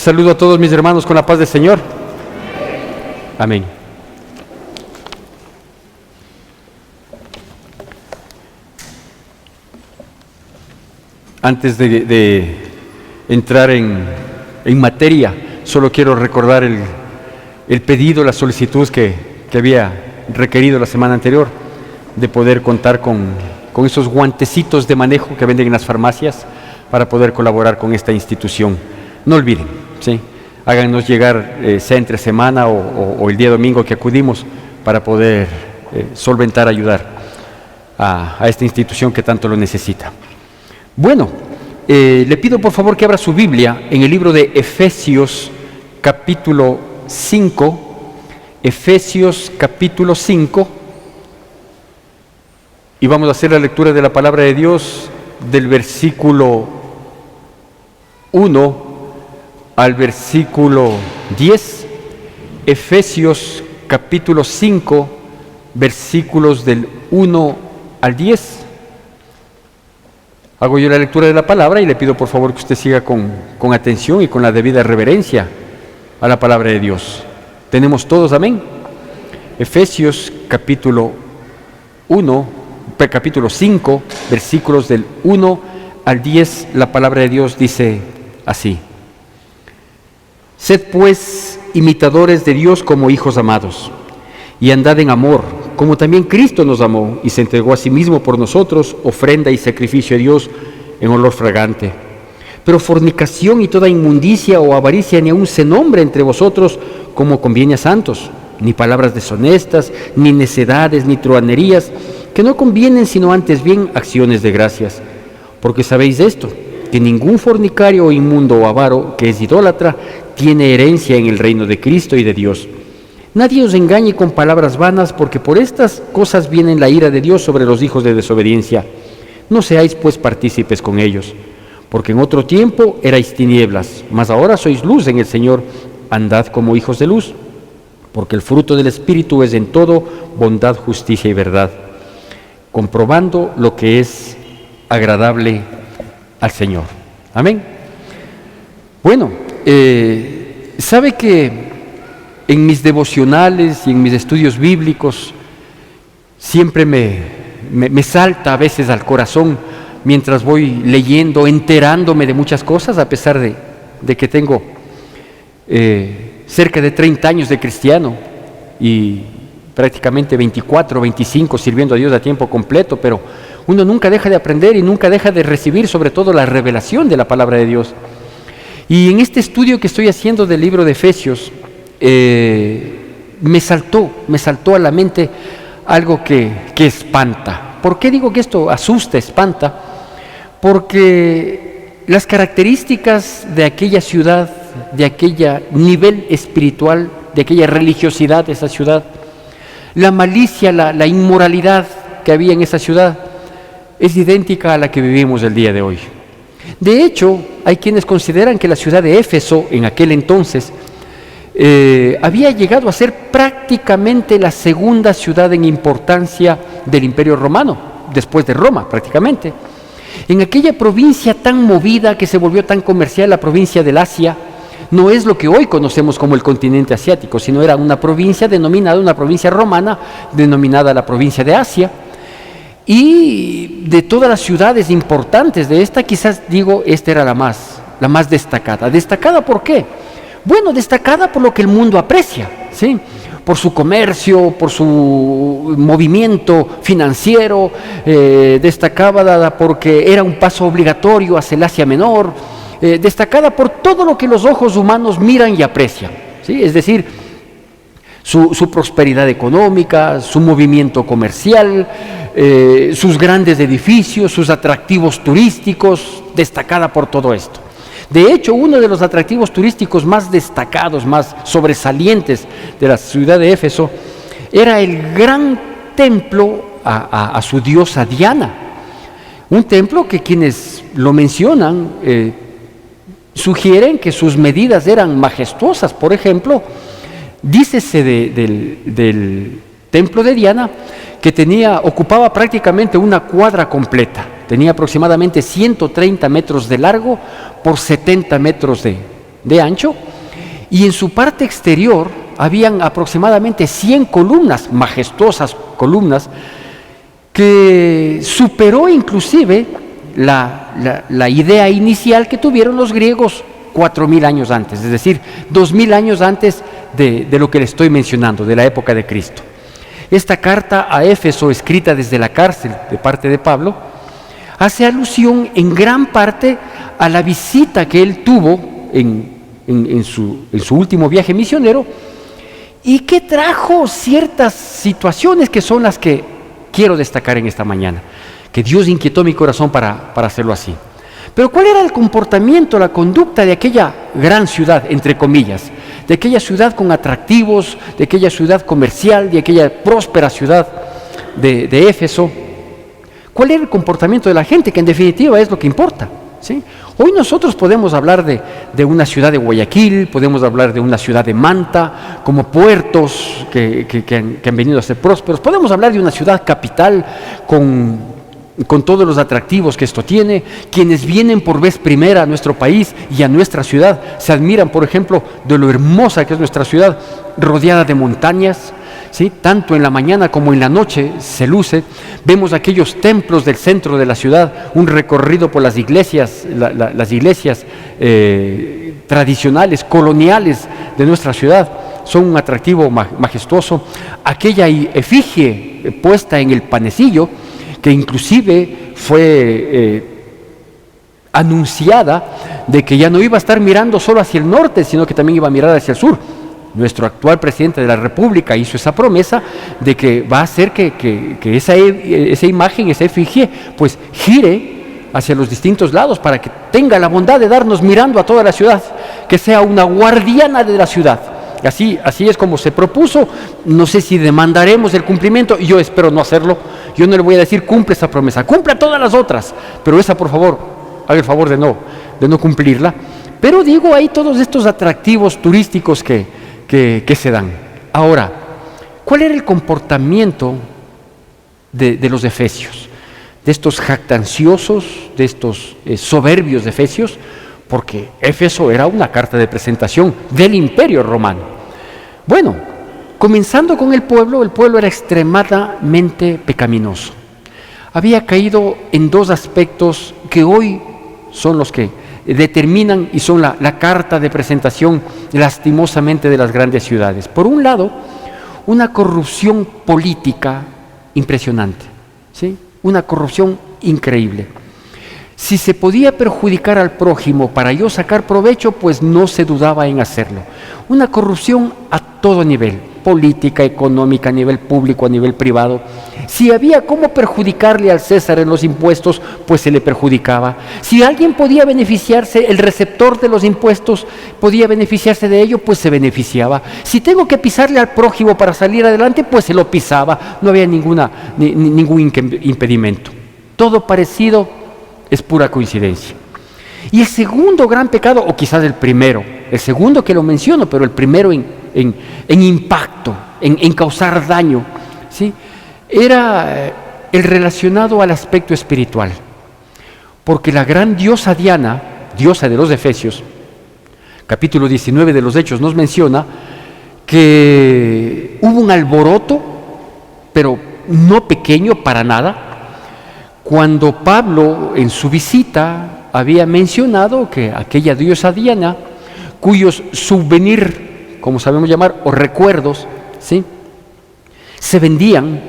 Saludo a todos mis hermanos con la paz del Señor. Amén. Antes de entrar en materia, solo quiero recordar el pedido, la solicitud que había requerido la semana anterior, de poder contar con esos guantecitos de manejo que venden en las farmacias para poder colaborar con esta institución. No olviden, ¿sí? Háganos llegar, sea entre semana o el día domingo que acudimos, para poder solventar, ayudar a esta institución que tanto lo necesita. Bueno, le pido por favor que abra su Biblia en el libro de Efesios capítulo 5, Efesios capítulo 5, y vamos a hacer la lectura de la palabra de Dios del versículo 1 al versículo 10, Efesios capítulo 5, versículos del 1 al 10. Hago yo la lectura de la palabra y le pido por favor que usted siga con atención y con la debida reverencia a la palabra de Dios. ¿Tenemos todos amén? Efesios capítulo 5, versículos del 1 al 10, la palabra de Dios dice así: Sed pues imitadores de Dios como hijos amados, y andad en amor, como también Cristo nos amó y se entregó a sí mismo por nosotros, ofrenda y sacrificio a Dios en olor fragante. Pero fornicación y toda inmundicia o avaricia ni aun se nombre entre vosotros, como conviene a santos, ni palabras deshonestas, ni necedades, ni truhanerías, que no convienen, sino antes bien acciones de gracias. Porque sabéis esto, que ningún fornicario o inmundo o avaro, que es idólatra, tiene herencia en el reino de Cristo y de Dios. Nadie os engañe con palabras vanas, porque por estas cosas viene la ira de Dios sobre los hijos de desobediencia. No seáis pues partícipes con ellos, porque en otro tiempo erais tinieblas, mas ahora sois luz en el Señor. Andad como hijos de luz, porque el fruto del Espíritu es en todo bondad, justicia y verdad, comprobando lo que es agradable al Señor. Amén. Bueno, sabe que en mis devocionales y en mis estudios bíblicos siempre me salta a veces al corazón, mientras voy leyendo, enterándome de muchas cosas, a pesar de que tengo cerca de 30 años de cristiano y prácticamente 24, 25 sirviendo a Dios a tiempo completo, pero uno nunca deja de aprender y nunca deja de recibir, sobre todo, la revelación de la palabra de Dios. Y en este estudio que estoy haciendo del libro de Efesios, me saltó a la mente algo que espanta. ¿Por qué digo que esto asusta, espanta? Porque las características de aquella ciudad, de aquel nivel espiritual, de aquella religiosidad de esa ciudad, la malicia, la inmoralidad que había en esa ciudad, es idéntica a la que vivimos el día de hoy. De hecho, hay quienes consideran que la ciudad de Éfeso, en aquel entonces, había llegado a ser prácticamente la segunda ciudad en importancia del Imperio Romano, después de Roma prácticamente. En aquella provincia tan movida, que se volvió tan comercial, la provincia del Asia, no es lo que hoy conocemos como el continente asiático, sino era una provincia denominada, una provincia romana, denominada la provincia de Asia. Y de todas las ciudades importantes de esta, quizás digo, esta era la más destacada. ¿Destacada por qué? Bueno, destacada por lo que el mundo aprecia, ¿sí? Por su comercio, por su movimiento financiero, destacada porque era un paso obligatorio hacia el Asia Menor, destacada por todo lo que los ojos humanos miran y aprecian, ¿sí? Es decir, su prosperidad económica, su movimiento comercial, sus grandes edificios, sus atractivos turísticos, destacada por todo esto. De hecho, uno de los atractivos turísticos más destacados, más sobresalientes de la ciudad de Éfeso, era el gran templo a su diosa Diana. Un templo que quienes lo mencionan sugieren que sus medidas eran majestuosas. Por ejemplo, dícese del templo de Diana que ocupaba prácticamente una cuadra completa. Tenía aproximadamente 130 metros de largo por 70 metros de ancho, y en su parte exterior habían aproximadamente 100 columnas, majestuosas columnas, que superó inclusive la idea inicial que tuvieron los griegos 4.000 años antes, es decir, 2.000 años antes de lo que le estoy mencionando, de la época de Cristo. Esta carta a Éfeso, escrita desde la cárcel de parte de Pablo, hace alusión en gran parte a la visita que él tuvo en su último viaje misionero, y que trajo ciertas situaciones que son las que quiero destacar en esta mañana, que Dios inquietó mi corazón para hacerlo así. Pero ¿cuál era el comportamiento, la conducta de aquella gran ciudad, entre comillas, de aquella ciudad con atractivos, de aquella ciudad comercial, de aquella próspera ciudad de Éfeso? ¿Cuál era el comportamiento de la gente? Que en definitiva es lo que importa, ¿sí? Hoy nosotros podemos hablar de una ciudad de Guayaquil, podemos hablar de una ciudad de Manta, como puertos que han venido a ser prósperos. Podemos hablar de una ciudad capital con todos los atractivos que esto tiene. Quienes vienen por vez primera a nuestro país y a nuestra ciudad se admiran, por ejemplo, de lo hermosa que es nuestra ciudad, rodeada de montañas, ¿sí? Tanto en la mañana como en la noche se luce. Vemos aquellos templos del centro de la ciudad, un recorrido por las iglesias, las iglesias tradicionales, coloniales de nuestra ciudad, son un atractivo majestuoso. Aquella efigie puesta en el panecillo, que inclusive fue anunciada de que ya no iba a estar mirando solo hacia el norte, sino que también iba a mirar hacia el sur. Nuestro actual presidente de la República hizo esa promesa de que va a hacer que esa imagen, esa efigie, pues gire hacia los distintos lados para que tenga la bondad de darnos mirando a toda la ciudad, que sea una guardiana de la ciudad. Así es como se propuso. No sé si demandaremos el cumplimiento, y yo espero no hacerlo. Yo no le voy a decir cumple esa promesa, cumpla todas las otras, pero esa, por favor, haga el favor de no cumplirla. Pero digo, hay todos estos atractivos turísticos que se dan. Ahora, ¿cuál era el comportamiento de los efesios? De estos jactanciosos, de estos soberbios efesios, porque Éfeso era una carta de presentación del Imperio Romano. Bueno, comenzando con el pueblo era extremadamente pecaminoso. Había caído en dos aspectos que hoy son los que determinan y son la carta de presentación lastimosamente de las grandes ciudades. Por un lado, una corrupción política impresionante, ¿sí? Una corrupción increíble. Si se podía perjudicar al prójimo para yo sacar provecho, pues no se dudaba en hacerlo. Una corrupción a todo nivel, política, económica, a nivel público, a nivel privado. Si había cómo perjudicarle al César en los impuestos, pues se le perjudicaba. Si alguien podía beneficiarse, el receptor de los impuestos podía beneficiarse de ello, pues se beneficiaba. Si tengo que pisarle al prójimo para salir adelante, pues se lo pisaba. No había ningún impedimento. Todo parecido es pura coincidencia. Y el segundo gran pecado, o quizás el primero, el segundo que lo menciono, pero el primero en impacto, en causar daño, ¿sí? Era el relacionado al aspecto espiritual. Porque la gran diosa Diana, diosa de los Efesios, capítulo 19 de los Hechos nos menciona que hubo un alboroto, pero no pequeño para nada, cuando Pablo en su visita había mencionado que aquella diosa Diana, cuyos souvenir, como sabemos llamar, o recuerdos, ¿sí?, se vendían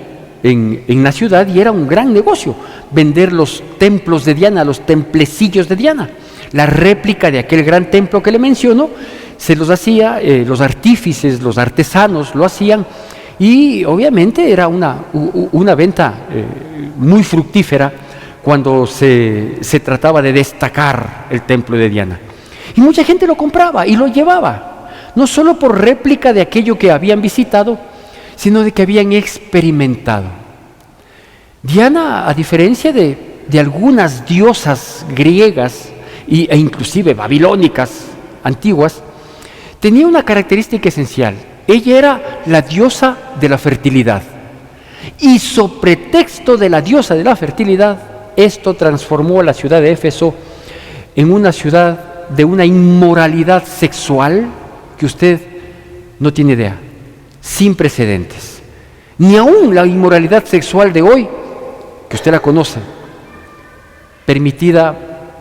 en la ciudad, y era un gran negocio vender los templos de Diana, los templecillos de Diana. La réplica de aquel gran templo que le menciono se los hacía, los artífices, los artesanos lo hacían, y obviamente era una venta muy fructífera cuando se trataba de destacar el templo de Diana. Y mucha gente lo compraba y lo llevaba, no solo por réplica de aquello que habían visitado, sino de que habían experimentado. Diana, a diferencia de algunas diosas griegas e inclusive babilónicas antiguas, tenía una característica esencial. Ella era la diosa de la fertilidad. Y sobre pretexto de la diosa de la fertilidad, esto transformó a la ciudad de Éfeso en una ciudad de una inmoralidad sexual que usted no tiene idea, sin precedentes. Ni aún la inmoralidad sexual de hoy, que usted la conoce, permitida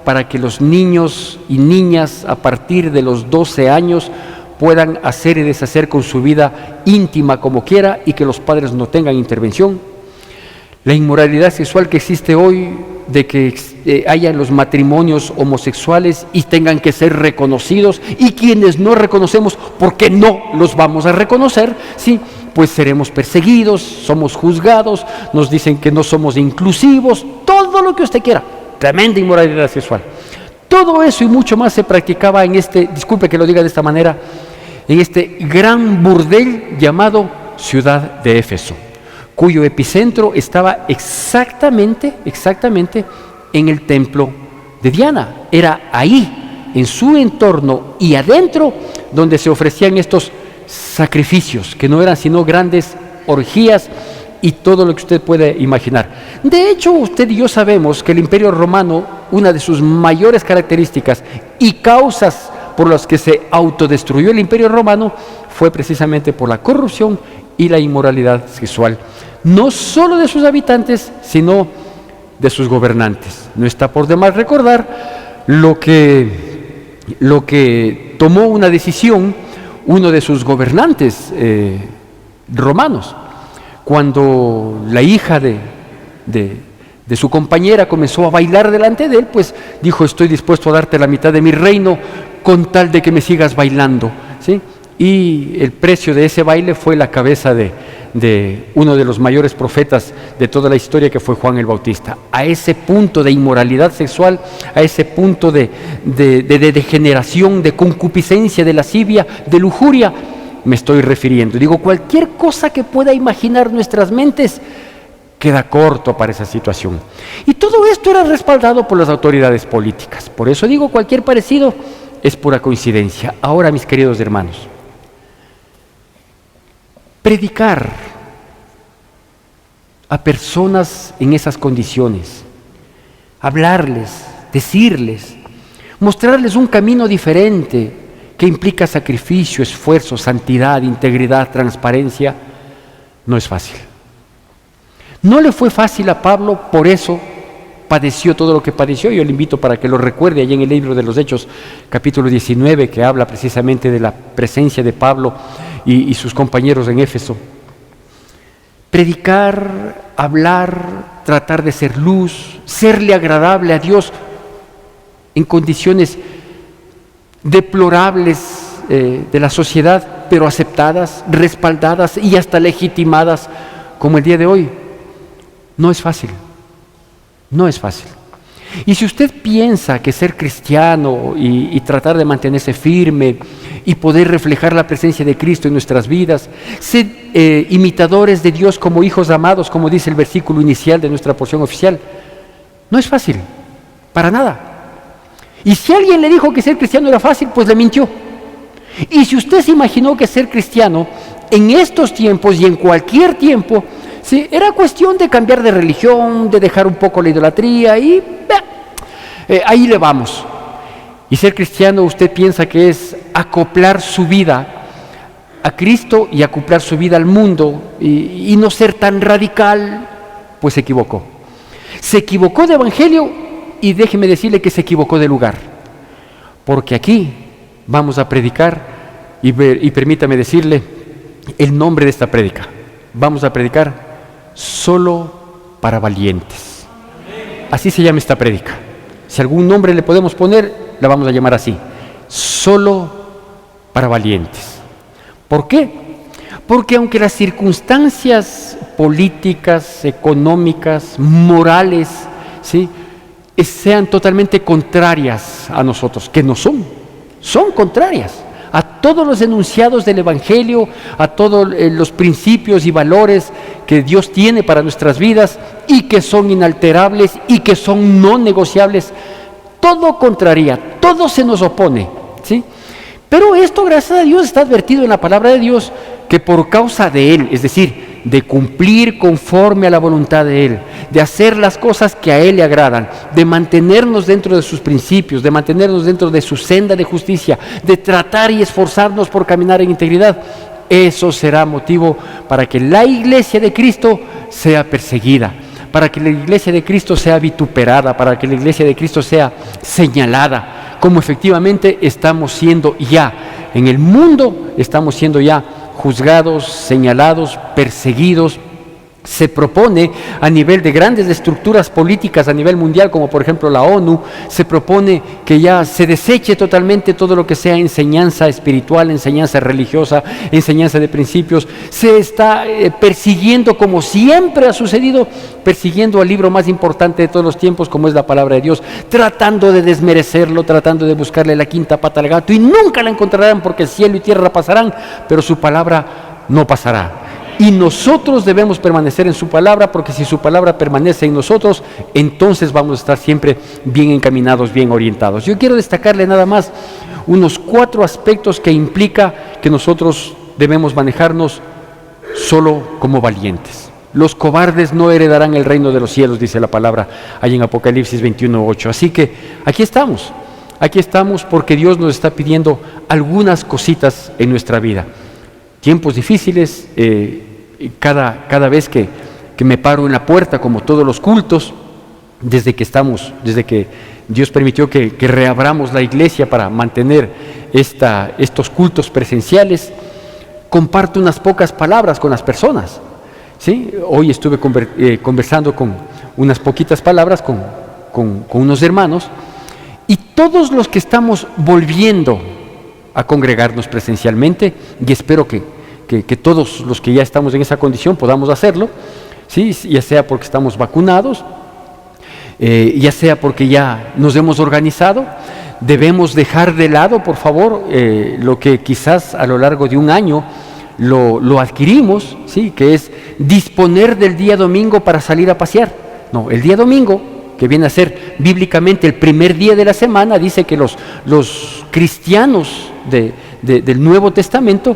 para que los niños y niñas a partir de los 12 años puedan hacer y deshacer con su vida íntima como quiera y que los padres no tengan intervención. La inmoralidad sexual que existe hoy, de que haya los matrimonios homosexuales y tengan que ser reconocidos, y quienes no reconocemos, porque no los vamos a reconocer, ¿sí?, pues seremos perseguidos, somos juzgados, nos dicen que no somos inclusivos, todo lo que usted quiera. Tremenda inmoralidad sexual. Todo eso y mucho más se practicaba en este, disculpe que lo diga de esta manera, en este gran burdel llamado ciudad de Éfeso, cuyo epicentro estaba exactamente en el templo de Diana. Era ahí, en su entorno y adentro, donde se ofrecían estos sacrificios, que no eran sino grandes orgías y todo lo que usted puede imaginar. De hecho, usted y yo sabemos que el Imperio Romano, una de sus mayores características y causas por las que se autodestruyó el Imperio Romano, fue precisamente por la corrupción y la inmoralidad sexual, no solo de sus habitantes, sino de sus gobernantes. No está por demás recordar lo que tomó una decisión uno de sus gobernantes romanos, cuando la hija de su compañera comenzó a bailar delante de él, pues dijo: estoy dispuesto a darte la mitad de mi reino con tal de que me sigas bailando, ¿sí? Y el precio de ese baile fue la cabeza de uno de los mayores profetas de toda la historia, que fue Juan el Bautista. A ese punto de inmoralidad sexual, a ese punto de degeneración, de concupiscencia, de lascivia, de lujuria, me estoy refiriendo. Digo, cualquier cosa que pueda imaginar nuestras mentes queda corto para esa situación. Y todo esto era respaldado por las autoridades políticas. Por eso digo, cualquier parecido es pura coincidencia. Ahora, mis queridos hermanos, predicar a personas en esas condiciones, hablarles, decirles, mostrarles un camino diferente que implica sacrificio, esfuerzo, santidad, integridad, transparencia, no es fácil. No le fue fácil a Pablo, por eso padeció todo lo que padeció. Yo le invito para que lo recuerde allí en el libro de los Hechos, capítulo 19, que habla precisamente de la presencia de Pablo y sus compañeros en Éfeso. Predicar, hablar, tratar de ser luz, serle agradable a Dios en condiciones deplorables de la sociedad, pero aceptadas, respaldadas y hasta legitimadas, como el día de hoy. No es fácil, no es fácil. Y si usted piensa que ser cristiano y tratar de mantenerse firme y poder reflejar la presencia de Cristo en nuestras vidas, ser imitadores de Dios como hijos amados, como dice el versículo inicial de nuestra porción oficial, no es fácil, para nada. Y si alguien le dijo que ser cristiano era fácil, pues le mintió. Y si usted se imaginó que ser cristiano en estos tiempos y en cualquier tiempo, sí, era cuestión de cambiar de religión, de dejar un poco la idolatría y ahí le vamos. Y ser cristiano, usted piensa que es acoplar su vida a Cristo y acoplar su vida al mundo y no ser tan radical, pues se equivocó. Se equivocó de evangelio y déjeme decirle que se equivocó de lugar. Porque aquí vamos a predicar y permítame decirle el nombre de esta prédica. Vamos a predicar solo para valientes. Así se llama esta prédica. Si algún nombre le podemos poner, la vamos a llamar así: solo para valientes. ¿Por qué? Porque aunque las circunstancias políticas, económicas, morales, ¿sí?, sean totalmente contrarias a nosotros, que no son contrarias a todos los enunciados del Evangelio, a todos los principios y valores que Dios tiene para nuestras vidas y que son inalterables y que son no negociables, todo contraría, todo se nos opone, ¿sí? Pero esto, gracias a Dios, está advertido en la palabra de Dios, que por causa de Él, es decir, de cumplir conforme a la voluntad de Él, de hacer las cosas que a Él le agradan, de mantenernos dentro de sus principios, de mantenernos dentro de su senda de justicia, de tratar y esforzarnos por caminar en integridad, eso será motivo para que la iglesia de Cristo sea perseguida, para que la iglesia de Cristo sea vituperada, para que la iglesia de Cristo sea señalada, como efectivamente estamos siendo ya. En el mundo estamos siendo ya juzgados, señalados, perseguidos. Se propone a nivel de grandes estructuras políticas a nivel mundial, como por ejemplo la ONU, se propone que ya se deseche totalmente todo lo que sea enseñanza espiritual, enseñanza religiosa, enseñanza de principios. Se está persiguiendo, como siempre ha sucedido, persiguiendo al libro más importante de todos los tiempos, como es la palabra de Dios, tratando de desmerecerlo, tratando de buscarle la quinta pata al gato, y nunca la encontrarán, porque cielo y tierra pasarán, pero su palabra no pasará. Y nosotros debemos permanecer en su palabra, porque si su palabra permanece en nosotros, entonces vamos a estar siempre bien encaminados, bien orientados. Yo quiero destacarle nada más unos 4 aspectos que implica que nosotros debemos manejarnos solo como valientes. Los cobardes no heredarán el reino de los cielos, dice la palabra ahí en Apocalipsis 21:8. Así que aquí estamos porque Dios nos está pidiendo algunas cositas en nuestra vida. Tiempos difíciles, cada vez que me paro en la puerta, como todos los cultos, desde que Dios permitió que reabramos la iglesia para mantener estos cultos presenciales, comparto unas pocas palabras con las personas, ¿sí? Hoy estuve conversando con unas poquitas palabras con unos hermanos, y todos los que estamos volviendo a congregarnos presencialmente, y espero que todos los que ya estamos en esa condición podamos hacerlo, ¿sí? Ya sea porque estamos vacunados, ya sea porque ya nos hemos organizado. Debemos dejar de lado, por favor, lo que quizás a lo largo de un año lo adquirimos, ¿sí? Que es disponer del día domingo para salir a pasear. No, el día domingo, que viene a ser bíblicamente el primer día de la semana, dice que los cristianos del Nuevo Testamento,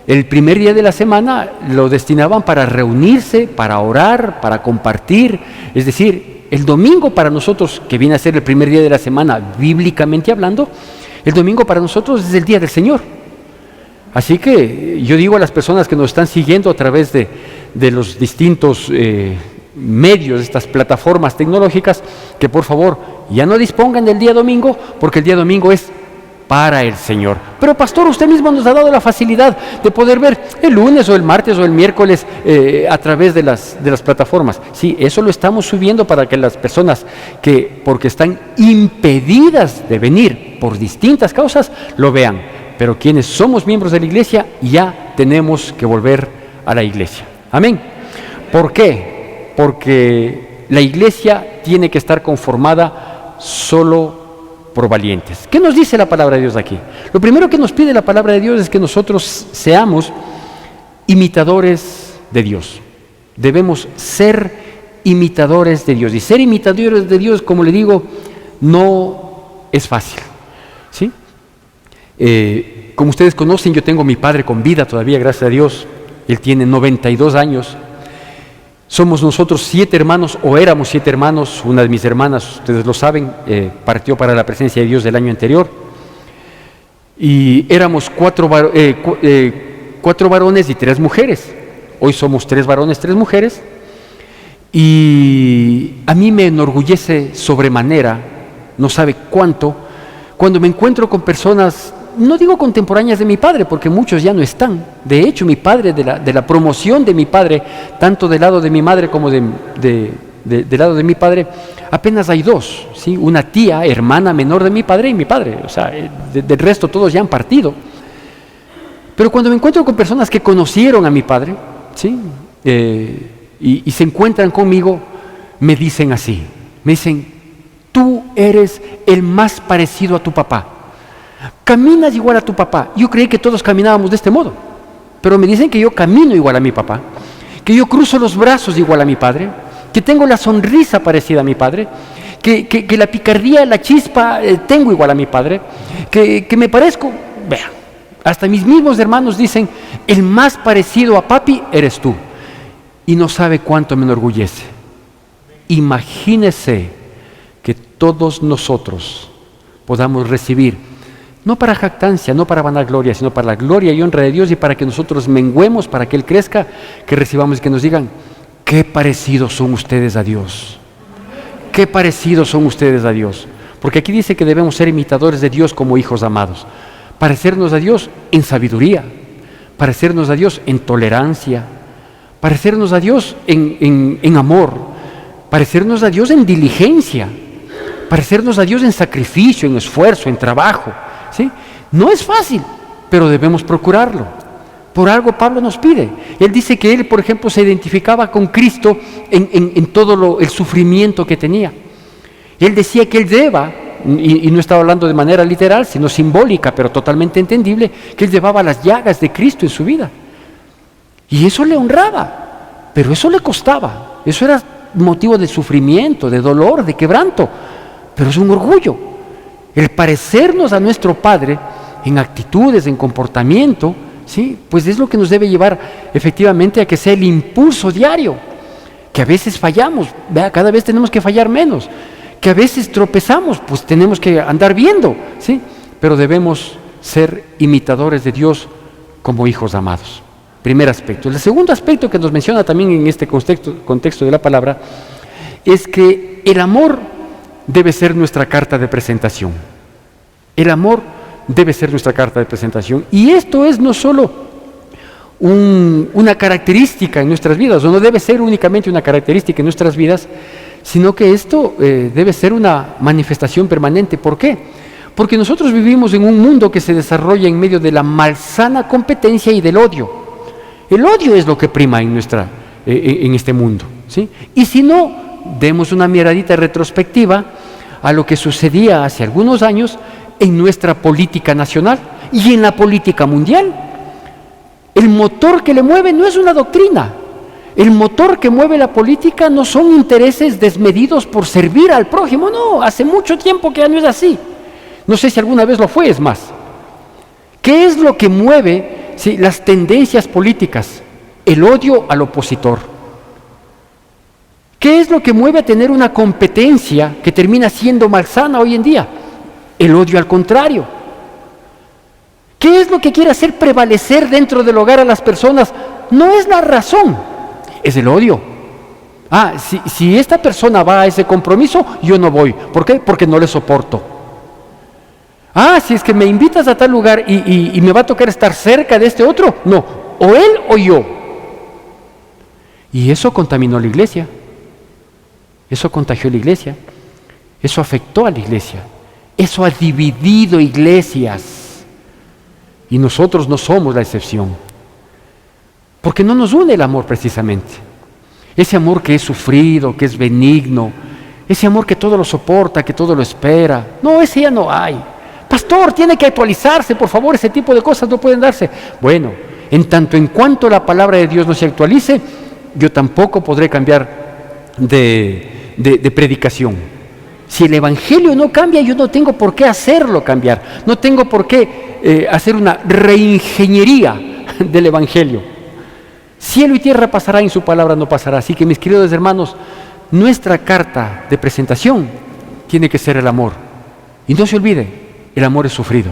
el primer día de la semana lo destinaban para reunirse, para orar, para compartir. Es decir, el domingo para nosotros, que viene a ser el primer día de la semana bíblicamente hablando, el domingo para nosotros es el día del Señor. Así que yo digo a las personas que nos están siguiendo a través de los distintos medios, estas plataformas tecnológicas, que por favor ya no dispongan del día domingo, porque el día domingo es para el Señor. Pero pastor, usted mismo nos ha dado la facilidad de poder ver el lunes o el martes o el miércoles a través de las plataformas. Sí, eso lo estamos subiendo para que las personas que, porque están impedidas de venir por distintas causas, lo vean. Pero quienes somos miembros de la iglesia ya tenemos que volver a la iglesia. Amén. ¿Por qué? Porque la iglesia tiene que estar conformada solo por valientes. ¿Qué nos dice la palabra de Dios aquí? Lo primero que nos pide la palabra de Dios es que nosotros seamos imitadores de Dios. Debemos ser imitadores de Dios. Y ser imitadores de Dios, como le digo, no es fácil, ¿sí? Como ustedes conocen, yo tengo a mi padre con vida todavía, gracias a Dios. Él tiene 92 años. Somos nosotros 7 hermanos, o éramos 7 hermanos. Una de mis hermanas, ustedes lo saben, partió para la presencia de Dios del año anterior. Y éramos 4 varones y 3 mujeres. Hoy somos 3 varones, 3 mujeres. Y a mí me enorgullece sobremanera, no sabe cuánto, cuando me encuentro con personas, no digo contemporáneas de mi padre, porque muchos ya no están. De hecho, mi padre, de la promoción de mi padre, tanto del lado de mi madre como del lado de mi padre, apenas hay 2, ¿sí? Una tía, hermana menor de mi padre y mi padre. O sea, del resto todos ya han partido. Pero cuando me encuentro con personas que conocieron a mi padre, ¿sí? Y se encuentran conmigo, me dicen así, me dicen: tú eres el más parecido a tu papá. Caminas igual a tu papá. Yo creí que todos caminábamos de este modo, pero me dicen que yo camino igual a mi papá, que yo cruzo los brazos igual a mi padre, que tengo la sonrisa parecida a mi padre, que la picardía, la chispa tengo igual a mi padre, que me parezco. Vean, hasta mis mismos hermanos dicen: el más parecido a papi eres tú. y no sabe cuánto me enorgullece. Imagínese que todos nosotros podamos recibir, no para jactancia, no para vanagloria, sino para la gloria y honra de Dios y para que nosotros menguemos, para que Él crezca, que recibamos y que nos digan: qué parecidos son ustedes a Dios. Qué parecidos son ustedes a Dios. Porque aquí dice que debemos ser imitadores de Dios como hijos amados. Parecernos a Dios en sabiduría, parecernos a Dios en tolerancia, parecernos a Dios en amor, parecernos a Dios en diligencia, parecernos a Dios en sacrificio, en esfuerzo, en trabajo, ¿sí? No es fácil, pero debemos procurarlo. Por algo Pablo nos pide. Él dice que él, por ejemplo, se identificaba con Cristo en todo el sufrimiento que tenía. Él decía que él lleva, y no estaba hablando de manera literal, sino simbólica, pero totalmente entendible, que él llevaba las llagas de Cristo en su vida. Y eso le honraba, pero eso le costaba. Eso era motivo de sufrimiento, de dolor, de quebranto. Pero es un orgullo. El parecernos a nuestro Padre en actitudes, en comportamiento, ¿sí? Pues es lo que nos debe llevar efectivamente a que sea el impulso diario. Que a veces fallamos, ¿vea? Cada vez tenemos que fallar menos. Que a veces tropezamos, pues tenemos que andar viendo, ¿sí? Pero debemos ser imitadores de Dios como hijos amados. Primer aspecto. El segundo aspecto que nos menciona también en este contexto de la palabra es que el amor debe ser nuestra carta de presentación. El amor debe ser nuestra carta de presentación. Y esto es no solo una característica en nuestras vidas, o no debe ser únicamente una característica en nuestras vidas, sino que esto debe ser una manifestación permanente. ¿Por qué? Porque nosotros vivimos en un mundo que se desarrolla en medio de la malsana competencia y del odio. El odio es lo que prima en este mundo, ¿sí? Y si no, demos una miradita retrospectiva a lo que sucedía hace algunos años en nuestra política nacional y en la política mundial. El motor que le mueve no es una doctrina. El motor que mueve la política no son intereses desmedidos por servir al prójimo. No, hace mucho tiempo que ya no es así. No sé si alguna vez lo fue, es más. ¿Qué es lo que mueve, sí, las tendencias políticas? El odio al opositor. ¿Qué es lo que mueve a tener una competencia que termina siendo malsana hoy en día? El odio al contrario. ¿Qué es lo que quiere hacer prevalecer dentro del hogar a las personas? No es la razón, es el odio. Si esta persona va a ese compromiso, yo no voy. ¿Por qué? Porque no le soporto. Si es que me invitas a tal lugar y me va a tocar estar cerca de este otro, no, o él o yo. Y eso contaminó la iglesia. Eso contagió la iglesia. Eso afectó a la iglesia. Eso ha dividido iglesias. Y nosotros no somos la excepción. Porque no nos une el amor precisamente. Ese amor que es sufrido, que es benigno. Ese amor que todo lo soporta, que todo lo espera. No, ese ya no hay. Pastor, tiene que actualizarse, por favor, ese tipo de cosas no pueden darse. Bueno, en tanto en cuanto la palabra de Dios no se actualice, yo tampoco podré cambiar de predicación. Si el evangelio no cambia, yo no tengo por qué hacerlo cambiar. No tengo por qué hacer una reingeniería del evangelio. Cielo y tierra pasará, en su palabra no pasará. Así que, mis queridos hermanos, nuestra carta de presentación tiene que ser el amor. Y no se olvide, el amor es sufrido.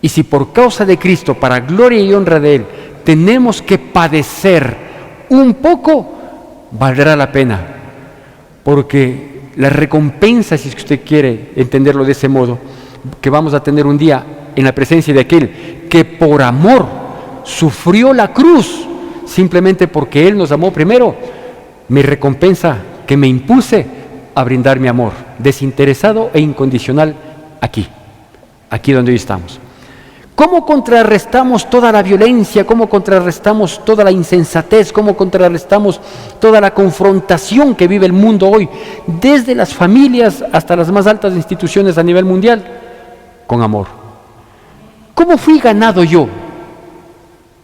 Y si por causa de Cristo, para gloria y honra de Él, tenemos que padecer un poco, valdrá la pena. Porque la recompensa, si es que usted quiere entenderlo de ese modo, que vamos a tener un día en la presencia de aquel que por amor sufrió la cruz, simplemente porque Él nos amó primero, mi recompensa que me impulse a brindar mi amor, desinteresado e incondicional, aquí donde hoy estamos. ¿Cómo contrarrestamos toda la violencia? ¿Cómo contrarrestamos toda la insensatez? ¿Cómo contrarrestamos toda la confrontación que vive el mundo hoy, desde las familias hasta las más altas instituciones a nivel mundial? Con amor. ¿Cómo fui ganado yo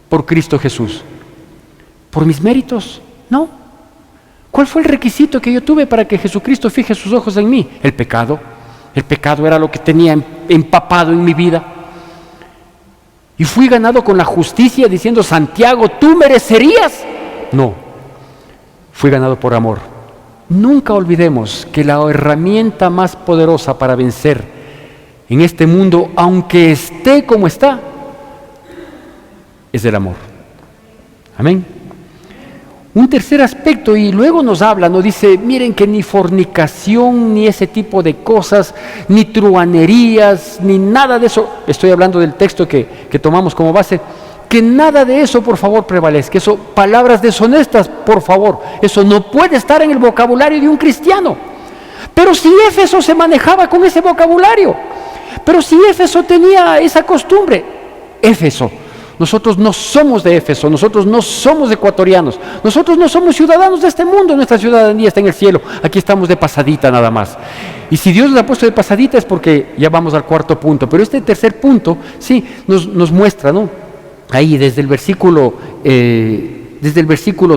por Cristo Jesús? ¿Por mis méritos? No. ¿Cuál fue el requisito que yo tuve para que Jesucristo fije sus ojos en mí? El pecado. El pecado era lo que tenía empapado en mi vida. Y fui ganado con la justicia diciendo: Santiago, tú merecerías No, fui ganado por amor. Nunca olvidemos que la herramienta más poderosa para vencer en este mundo, aunque esté como está, es el amor. Amén. Un tercer aspecto, y luego nos habla, nos dice, miren que ni fornicación, ni ese tipo de cosas, ni truhanerías, ni nada de eso, estoy hablando del texto que tomamos como base, que nada de eso por favor prevalezca, eso, palabras deshonestas, por favor, eso no puede estar en el vocabulario de un cristiano. Pero si Éfeso se manejaba con ese vocabulario, pero si Éfeso tenía esa costumbre, Éfeso, nosotros no somos de Éfeso, nosotros no somos ecuatorianos, nosotros no somos ciudadanos de este mundo, nuestra ciudadanía está en el cielo, aquí estamos de pasadita nada más. Y si Dios nos ha puesto de pasadita es porque ya vamos al cuarto punto, pero este tercer punto, sí, nos muestra, ¿no? Ahí desde el versículo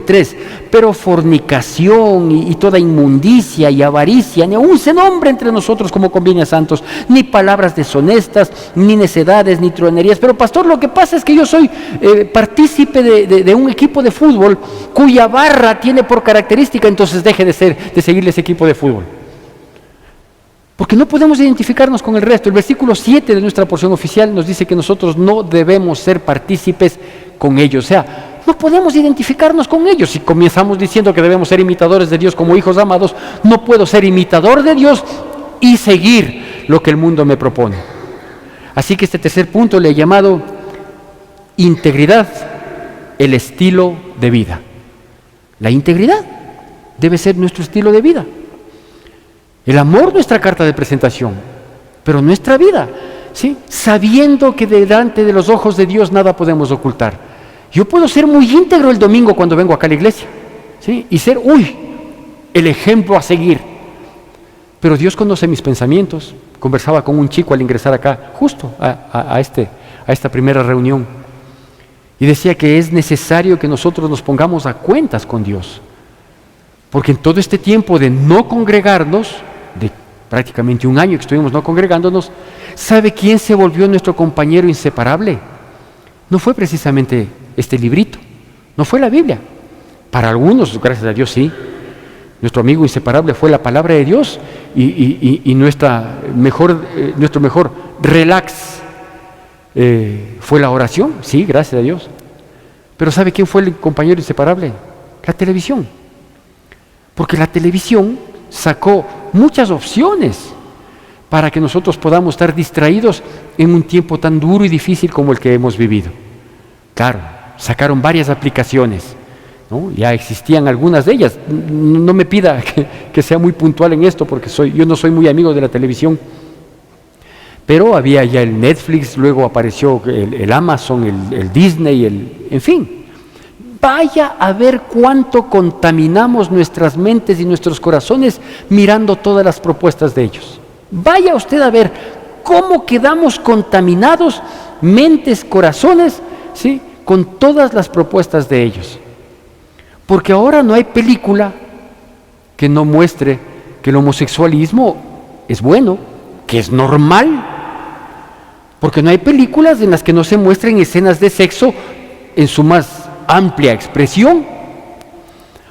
3, pero fornicación y toda inmundicia y avaricia, ni aun se nombre entre nosotros como conviene a santos, ni palabras deshonestas, ni necedades, ni truhanerías. Pero pastor, lo que pasa es que yo soy partícipe de un equipo de fútbol cuya barra tiene por característica, entonces deje de seguirle ese equipo de fútbol. Porque no podemos identificarnos con el resto. El versículo 7 de nuestra porción oficial nos dice que nosotros no debemos ser partícipes con ellos. O sea, no podemos identificarnos con ellos. Si comenzamos diciendo que debemos ser imitadores de Dios como hijos amados, no puedo ser imitador de Dios y seguir lo que el mundo me propone. Así que este tercer punto le he llamado integridad, el estilo de vida. La integridad debe ser nuestro estilo de vida. El amor, nuestra carta de presentación, pero nuestra vida, ¿sí? Sabiendo que delante de los ojos de Dios nada podemos ocultar. Yo puedo ser muy íntegro el domingo cuando vengo acá a la iglesia, ¿sí? Y ser, el ejemplo a seguir. Pero Dios conoce mis pensamientos. Conversaba con un chico al ingresar acá, justo a esta primera reunión, y decía que es necesario que nosotros nos pongamos a cuentas con Dios. Porque en todo este tiempo de no congregarnos, de prácticamente un año que estuvimos no congregándonos, ¿sabe quién se volvió nuestro compañero inseparable? No fue precisamente este librito, no fue la Biblia. Para algunos, gracias a Dios, sí. Nuestro amigo inseparable fue la palabra de Dios y nuestro mejor relax fue la oración, sí, gracias a Dios. Pero ¿sabe quién fue el compañero inseparable? La televisión. Porque la televisión sacó muchas opciones para que nosotros podamos estar distraídos en un tiempo tan duro y difícil como el que hemos vivido. Claro, sacaron varias aplicaciones, ¿no? Ya existían algunas de ellas. No me pida que sea muy puntual en esto, porque yo no soy muy amigo de la televisión. Pero había ya el Netflix, luego apareció el Amazon, el Disney, en fin. Vaya a ver cuánto contaminamos nuestras mentes y nuestros corazones mirando todas las propuestas de ellos. Vaya usted a ver cómo quedamos contaminados, mentes, corazones, ¿sí? Con todas las propuestas de ellos. Porque ahora no hay película que no muestre que el homosexualismo es bueno, que es normal. Porque no hay películas en las que no se muestren escenas de sexo en su más amplia expresión,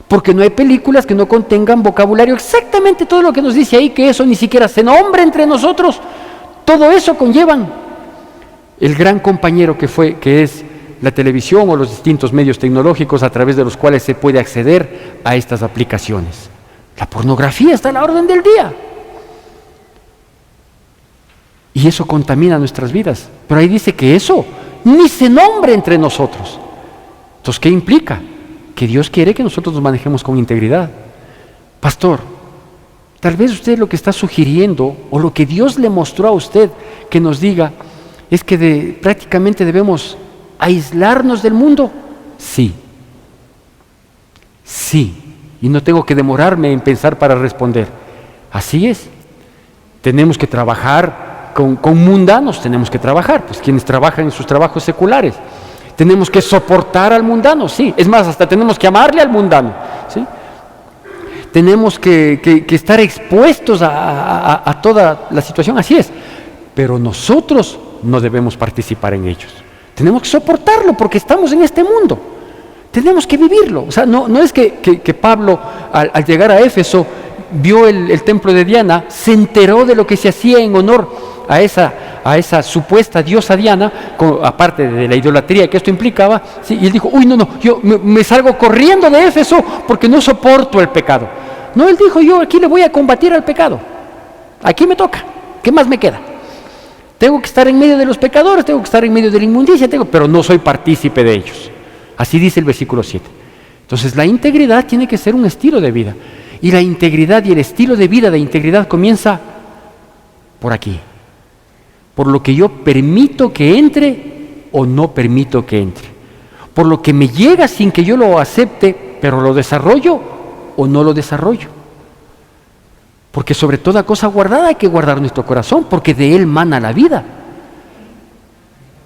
porque no hay películas que no contengan vocabulario, exactamente todo lo que nos dice ahí, que eso ni siquiera se nombra entre nosotros. Todo eso conllevan el gran compañero que es la televisión o los distintos medios tecnológicos a través de los cuales se puede acceder a estas aplicaciones. La pornografía está a la orden del día y eso contamina nuestras vidas, pero ahí dice que eso ni se nombre entre nosotros. Entonces, ¿qué implica? Que Dios quiere que nosotros nos manejemos con integridad. Pastor, tal vez usted lo que está sugiriendo o lo que Dios le mostró a usted que nos diga es que prácticamente debemos aislarnos del mundo. Sí, y no tengo que demorarme en pensar para responder. Así es, tenemos que trabajar con mundanos, tenemos que trabajar, pues quienes trabajan en sus trabajos seculares. Tenemos que soportar al mundano, sí. Es más, hasta tenemos que amarle al mundano, ¿sí? Tenemos que estar expuestos a toda la situación, así es. Pero nosotros no debemos participar en ellos. Tenemos que soportarlo porque estamos en este mundo. Tenemos que vivirlo. O sea, no es que Pablo, al llegar a Éfeso, vio el templo de Diana, se enteró de lo que se hacía en honor a esa supuesta diosa Diana, aparte de la idolatría que esto implicaba, ¿sí? Y él dijo, uy, no, yo me salgo corriendo de Éfeso porque no soporto el pecado. No, él dijo, yo aquí le voy a combatir al pecado. Aquí me toca. ¿Qué más me queda? Tengo que estar en medio de los pecadores, tengo que estar en medio de la inmundicia, pero no soy partícipe de ellos. Así dice el versículo 7. Entonces la integridad tiene que ser un estilo de vida. Y la integridad y el estilo de vida de integridad comienza por aquí. Por lo que yo permito que entre o no permito que entre. Por lo que me llega sin que yo lo acepte, pero lo desarrollo o no lo desarrollo. Porque sobre toda cosa guardada hay que guardar nuestro corazón, porque de él mana la vida.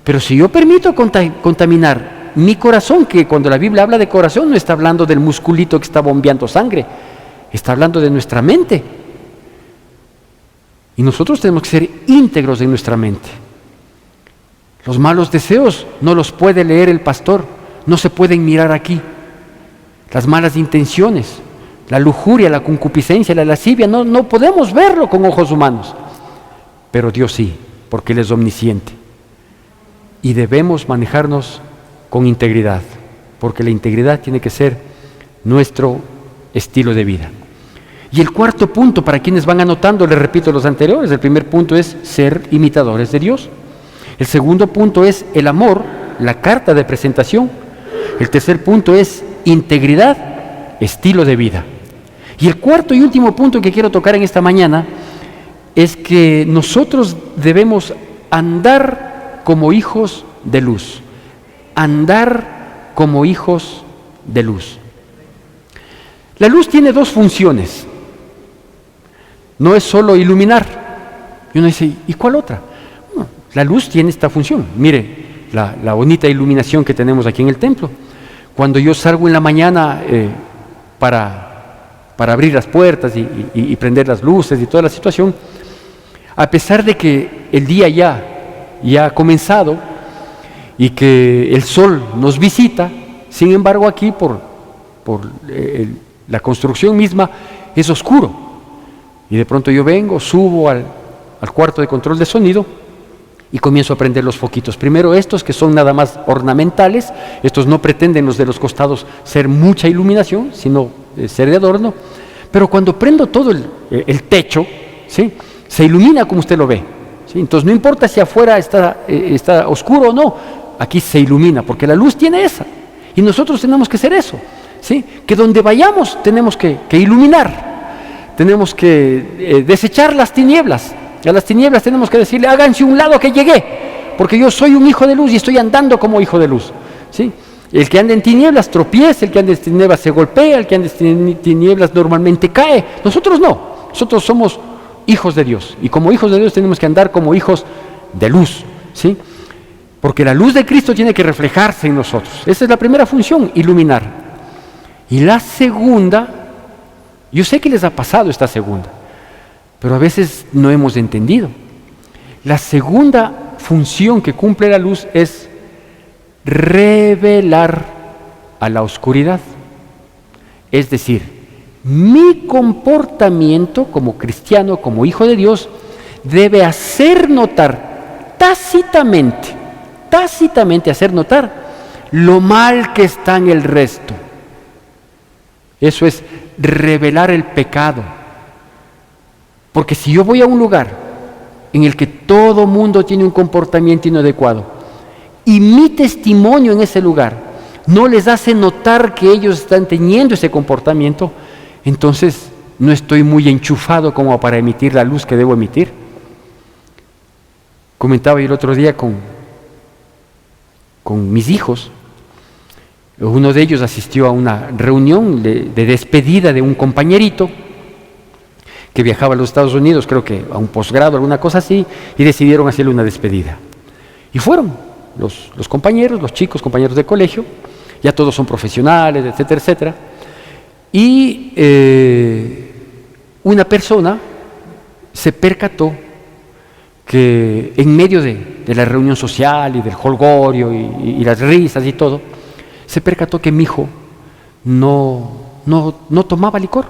Pero si yo permito contaminar mi corazón, que cuando la Biblia habla de corazón no está hablando del musculito que está bombeando sangre, está hablando de nuestra mente. Y nosotros tenemos que ser íntegros en nuestra mente. Los malos deseos no los puede leer el pastor, no se pueden mirar aquí. Las malas intenciones, la lujuria, la concupiscencia, la lascivia, no podemos verlo con ojos humanos. Pero Dios sí, porque Él es omnisciente. Y debemos manejarnos con integridad, porque la integridad tiene que ser nuestro estilo de vida. Y el cuarto punto, para quienes van anotando, les repito los anteriores, el primer punto es ser imitadores de Dios. El segundo punto es el amor, la carta de presentación. El tercer punto es integridad, estilo de vida. Y el cuarto y último punto que quiero tocar en esta mañana es que nosotros debemos andar como hijos de luz. Andar como hijos de luz. La luz tiene dos funciones. No es solo iluminar. Y uno dice, ¿y cuál otra? Bueno, la luz tiene esta función. Mire, la bonita iluminación que tenemos aquí en el templo. Cuando yo salgo en la mañana para abrir las puertas y prender las luces y toda la situación, a pesar de que el día ya ha comenzado y que el sol nos visita, sin embargo aquí por la construcción misma es oscuro. Y de pronto yo vengo, subo al cuarto de control de sonido y comienzo a prender los foquitos. Primero estos que son nada más ornamentales, estos no pretenden los de los costados ser mucha iluminación, sino ser de adorno. Pero cuando prendo todo el techo, ¿sí?, se ilumina como usted lo ve, ¿sí? Entonces no importa si afuera está oscuro o no, aquí se ilumina, porque la luz tiene esa. Y nosotros tenemos que ser eso, ¿sí? Que donde vayamos tenemos que iluminar. Tenemos que desechar las tinieblas. A las tinieblas tenemos que decirle, háganse un lado que llegué, porque yo soy un hijo de luz y estoy andando como hijo de luz, ¿sí? El que anda en tinieblas tropieza, el que anda en tinieblas se golpea, el que anda en tinieblas normalmente cae. Nosotros no, nosotros somos hijos de Dios, y como hijos de Dios tenemos que andar como hijos de luz, ¿sí? Porque la luz de Cristo tiene que reflejarse en nosotros. Esa es la primera función, iluminar. Y la segunda, yo sé que les ha pasado esta segunda, pero a veces no hemos entendido. La segunda función que cumple la luz es revelar a la oscuridad. Es decir, mi comportamiento como cristiano, como hijo de Dios, debe hacer notar tácitamente hacer notar lo mal que está en el resto. Eso es revelar el pecado. Porque si yo voy a un lugar en el que todo mundo tiene un comportamiento inadecuado y mi testimonio en ese lugar no les hace notar que ellos están teniendo ese comportamiento, entonces no estoy muy enchufado como para emitir la luz que debo emitir. Comentaba yo el otro día con mis hijos. Uno de ellos asistió a una reunión de despedida de un compañerito que viajaba a los Estados Unidos, creo que a un posgrado, alguna cosa así, y decidieron hacerle una despedida. Y fueron los compañeros, los chicos, compañeros de colegio, ya todos son profesionales, etcétera, etcétera. Y una persona se percató que en medio de la reunión social y del jolgorio y las risas y todo, se percató que mi hijo no tomaba licor.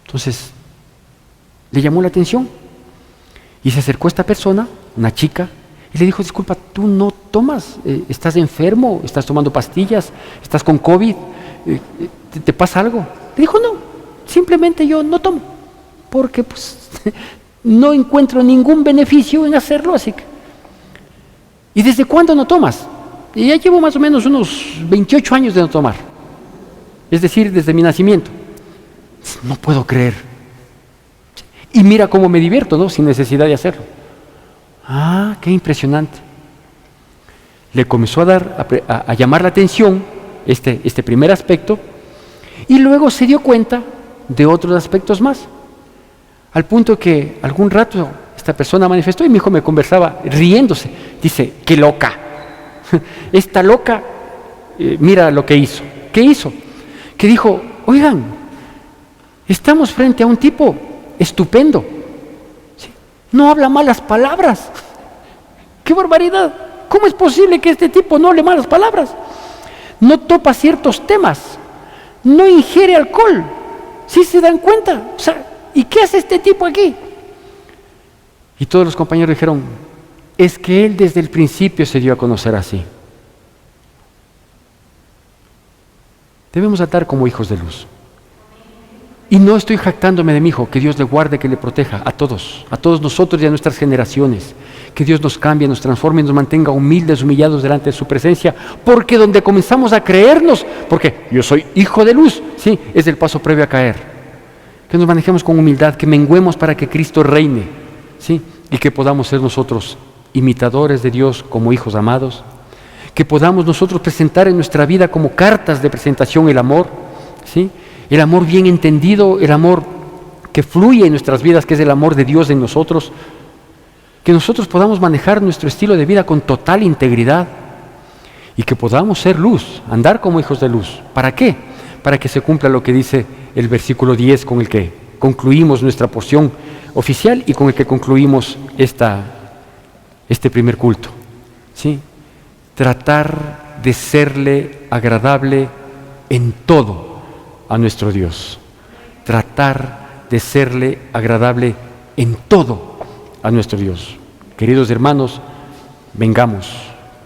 Entonces, le llamó la atención y se acercó a esta persona, una chica, y le dijo: disculpa, tú no tomas, estás enfermo, estás tomando pastillas, estás con COVID, ¿te pasa algo? Le dijo: no, simplemente yo no tomo, porque pues no encuentro ningún beneficio en hacerlo, así que... ¿Y desde cuándo no tomas? Y ya llevo más o menos unos 28 años de no tomar, es decir, desde mi nacimiento. No puedo creer. Y mira cómo me divierto, ¿no? Sin necesidad de hacerlo. Ah, qué impresionante. Le comenzó a llamar la atención este primer aspecto, y luego se dio cuenta de otros aspectos más, al punto que algún rato esta persona manifestó, y mi hijo me conversaba riéndose. Dice: qué loca. Esta loca, mira lo que hizo. ¿Qué hizo? Que dijo: oigan, estamos frente a un tipo estupendo, ¿sí? No habla malas palabras. ¡Qué barbaridad! ¿Cómo es posible que este tipo no hable malas palabras? No topa ciertos temas, no ingiere alcohol. ¿Sí se dan cuenta? O sea, ¿y qué hace este tipo aquí? Y todos los compañeros dijeron: es que él desde el principio se dio a conocer así. Debemos andar como hijos de luz. Y no estoy jactándome de mi hijo, que Dios le guarde, que le proteja a todos nosotros y a nuestras generaciones. Que Dios nos cambie, nos transforme y nos mantenga humildes, humillados delante de su presencia, porque donde comenzamos a creernos, porque yo soy hijo de luz, sí, es el paso previo a caer. Que nos manejemos con humildad, que menguemos para que Cristo reine, sí, y que podamos ser nosotros imitadores de Dios como hijos amados, que podamos nosotros presentar en nuestra vida como cartas de presentación el amor, ¿sí? El amor bien entendido, el amor que fluye en nuestras vidas, que es el amor de Dios en nosotros, que nosotros podamos manejar nuestro estilo de vida con total integridad y que podamos ser luz, andar como hijos de luz. ¿Para qué? Para que se cumpla lo que dice el versículo 10 con el que concluimos nuestra porción oficial y con el que concluimos este primer culto, ¿sí? Tratar de serle agradable en todo a nuestro Dios. Tratar de serle agradable en todo a nuestro Dios. Queridos hermanos, vengamos,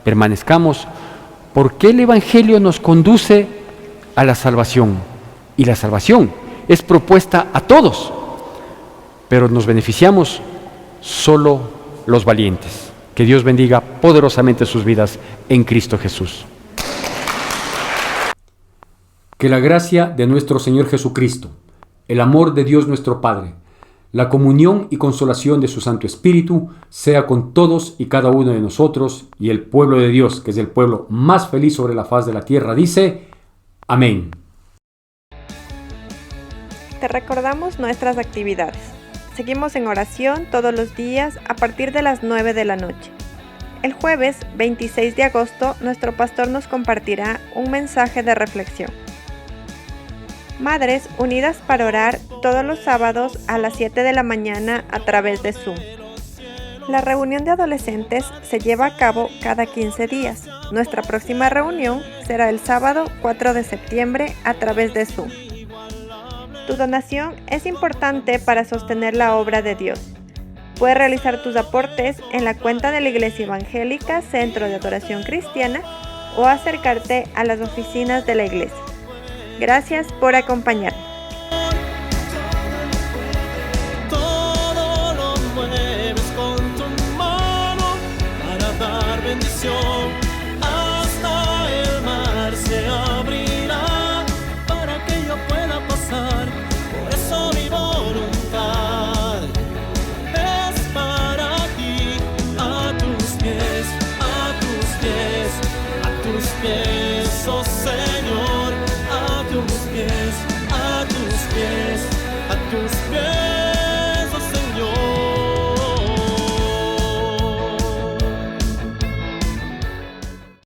permanezcamos, porque el Evangelio nos conduce a la salvación. Y la salvación es propuesta a todos, pero nos beneficiamos solo los valientes. Que Dios bendiga poderosamente sus vidas en Cristo Jesús. Que la gracia de nuestro Señor Jesucristo, el amor de Dios nuestro Padre, la comunión y consolación de su Santo Espíritu sea con todos y cada uno de nosotros, y el pueblo de Dios, que es el pueblo más feliz sobre la faz de la tierra, dice: amén. Te recordamos nuestras actividades. Seguimos en oración todos los días a partir de las 9 de la noche. El jueves 26 de agosto, nuestro pastor nos compartirá un mensaje de reflexión. Madres Unidas para Orar todos los sábados a las 7 de la mañana a través de Zoom. La reunión de adolescentes se lleva a cabo cada 15 días. Nuestra próxima reunión será el sábado 4 de septiembre a través de Zoom. Tu donación es importante para sostener la obra de Dios. Puedes realizar tus aportes en la cuenta de la Iglesia Evangélica Centro de Adoración Cristiana o acercarte a las oficinas de la iglesia. Gracias por acompañarnos.